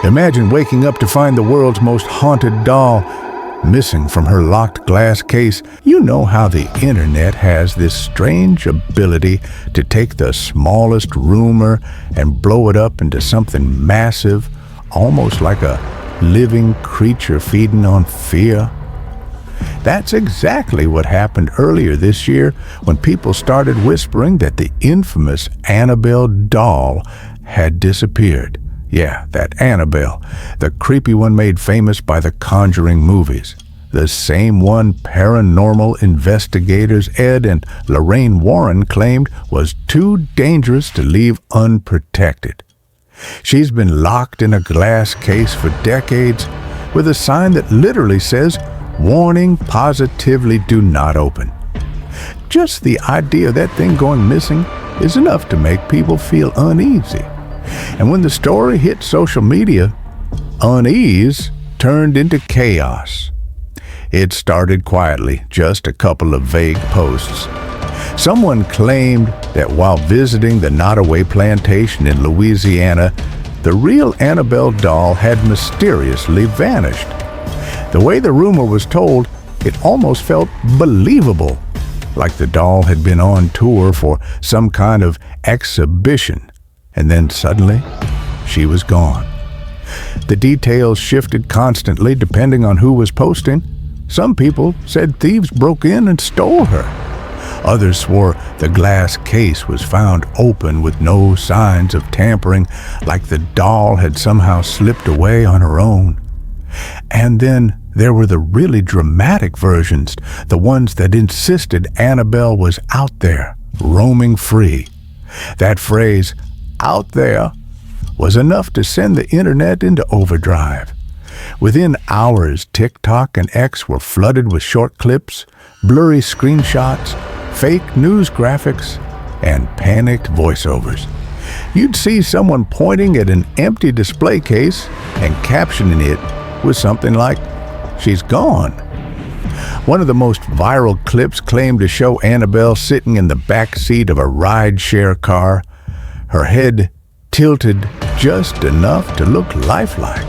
Imagine waking up to find the world's most haunted doll missing from her locked glass case. You know how the internet has this strange ability to take the smallest rumor and blow it up into something massive, almost like a living creature feeding on fear. That's exactly what happened earlier this year when people started whispering that the infamous Annabelle doll had disappeared. Yeah, that Annabelle, the creepy one made famous by the Conjuring movies. The same one paranormal investigators Ed and Lorraine Warren claimed was too dangerous to leave unprotected. She's been locked in a glass case for decades with a sign that literally says, "Warning, positively do not open." Just the idea of that thing going missing is enough to make people feel uneasy. And when the story hit social media, unease turned into chaos. It started quietly, just a couple of vague posts. Someone claimed that while visiting the Nottoway plantation in Louisiana, the real Annabelle doll had mysteriously vanished. The way the rumor was told, it almost felt believable, like the doll had been on tour for some kind of exhibition. And then suddenly, she was gone. The details shifted constantly depending on who was posting. Some people said thieves broke in and stole her. Others swore the glass case was found open with no signs of tampering, like the doll had somehow slipped away on her own. And then there were the really dramatic versions, the ones that insisted Annabelle was out there, roaming free. That phrase, "out there," was enough to send the internet into overdrive. Within hours, TikTok and X were flooded with short clips, blurry screenshots, fake news graphics, and panicked voiceovers. You'd see someone pointing at an empty display case and captioning it with something like, "She's gone." One of the most viral clips claimed to show Annabelle sitting in the back seat of a ride-share car, her head tilted just enough to look lifelike.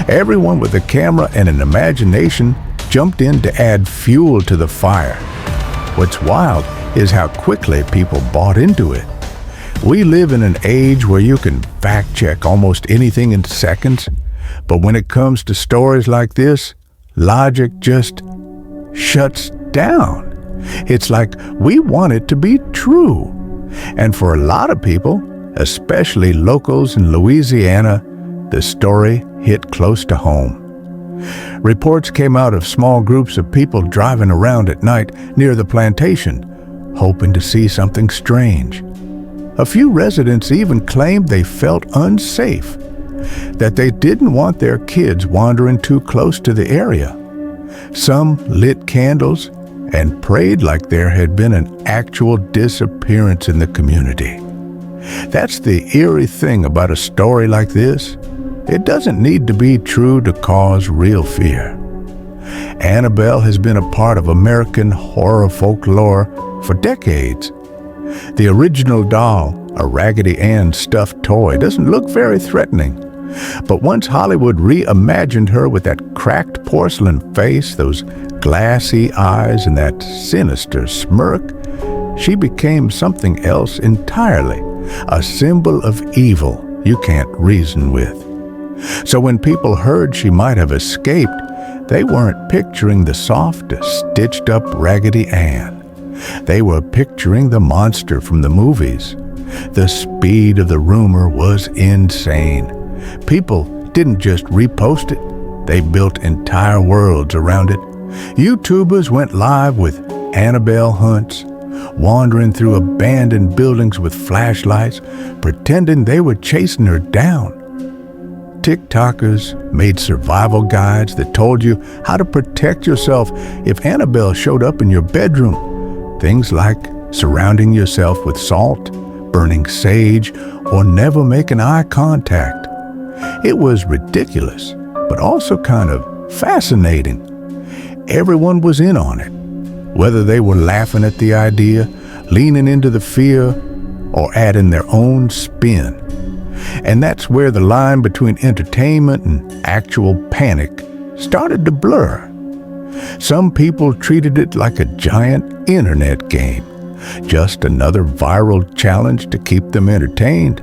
Everyone with a camera and an imagination jumped in to add fuel to the fire. What's wild is how quickly people bought into it. We live in an age where you can fact-check almost anything in seconds, but when it comes to stories like this, logic just shuts down. It's like we want it to be true. And for a lot of people, especially locals in Louisiana, the story hit close to home. Reports came out of small groups of people driving around at night near the plantation, hoping to see something strange. A few residents even claimed they felt unsafe, that they didn't want their kids wandering too close to the area. Some lit candles and prayed like there had been an actual disappearance in the community. That's the eerie thing about a story like this. It doesn't need to be true to cause real fear. Annabelle has been a part of American horror folklore for decades. The original doll, a Raggedy Ann stuffed toy, doesn't look very threatening. But once Hollywood reimagined her with that cracked porcelain face, those glassy eyes, and that sinister smirk, she became something else entirely, a symbol of evil you can't reason with. So when people heard she might have escaped, they weren't picturing the soft, stitched-up Raggedy Ann. They were picturing the monster from the movies. The speed of the rumor was insane. People didn't just repost it, they built entire worlds around it. YouTubers went live with Annabelle hunts, wandering through abandoned buildings with flashlights, pretending they were chasing her down. TikTokers made survival guides that told you how to protect yourself if Annabelle showed up in your bedroom. Things like surrounding yourself with salt, burning sage, or never making eye contact. It was ridiculous, but also kind of fascinating. Everyone was in on it, whether they were laughing at the idea, leaning into the fear, or adding their own spin. And that's where the line between entertainment and actual panic started to blur. Some people treated it like a giant internet game, just another viral challenge to keep them entertained.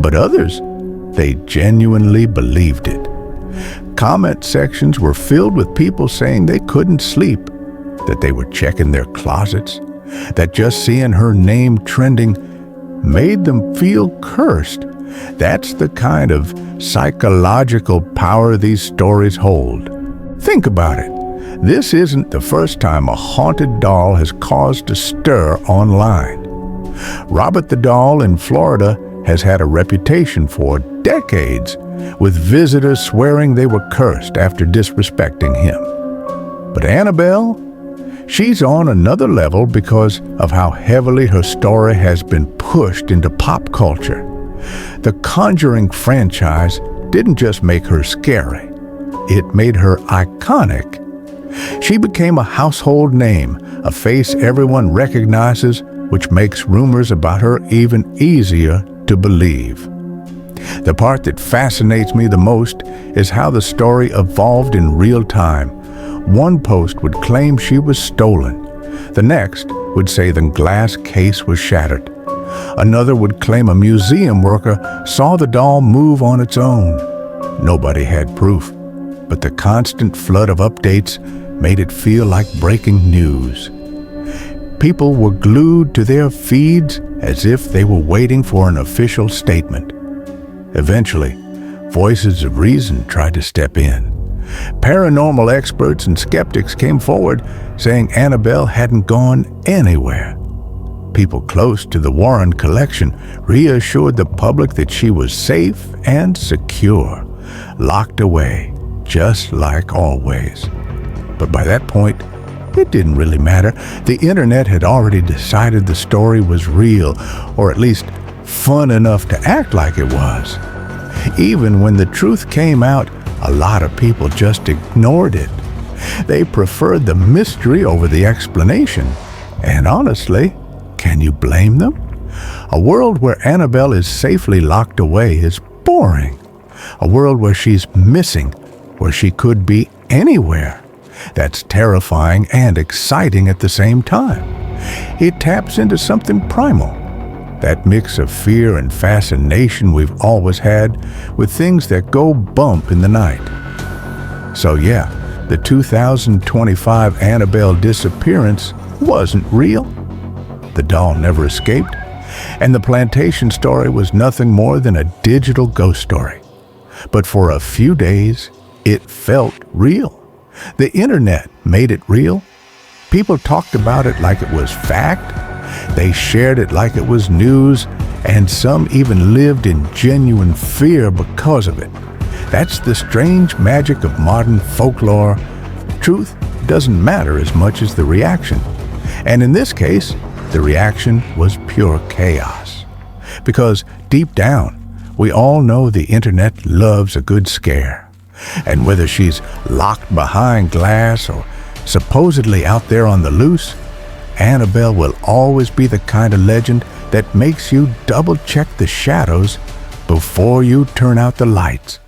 But others, they genuinely believed it. Comment sections were filled with people saying they couldn't sleep, that they were checking their closets, that just seeing her name trending made them feel cursed. That's the kind of psychological power these stories hold. Think about it. This isn't the first time a haunted doll has caused a stir online. Robert the Doll in Florida has had a reputation for decades, with visitors swearing they were cursed after disrespecting him. But Annabelle, she's on another level because of how heavily her story has been pushed into pop culture. The Conjuring franchise didn't just make her scary, it made her iconic. She became a household name, a face everyone recognizes, which makes rumors about her even easier to believe. The part that fascinates me the most is how the story evolved in real time. One post would claim she was stolen. The next would say the glass case was shattered. Another would claim a museum worker saw the doll move on its own. Nobody had proof, but the constant flood of updates made it feel like breaking news. People were glued to their feeds as if they were waiting for an official statement. Eventually, voices of reason tried to step in. Paranormal experts and skeptics came forward saying Annabelle hadn't gone anywhere. People close to the Warren collection reassured the public that she was safe and secure, locked away, just like always. But by that point, it didn't really matter. The internet had already decided the story was real, or at least fun enough to act like it was. Even when the truth came out, a lot of people just ignored it. They preferred the mystery over the explanation. And honestly, can you blame them? A world where Annabelle is safely locked away is boring. A world where she's missing, where she could be anywhere. That's terrifying and exciting at the same time. It taps into something primal, that mix of fear and fascination we've always had with things that go bump in the night. So yeah, the 2025 Annabelle disappearance wasn't real. The doll never escaped, and the plantation story was nothing more than a digital ghost story. But for a few days, it felt real. The internet made it real. People talked about it like it was fact. They shared it like it was news, and some even lived in genuine fear because of it. That's the strange magic of modern folklore. Truth doesn't matter as much as the reaction. And in this case, the reaction was pure chaos. Because deep down, we all know the internet loves a good scare. And whether she's locked behind glass or supposedly out there on the loose, Annabelle will always be the kind of legend that makes you double-check the shadows before you turn out the lights.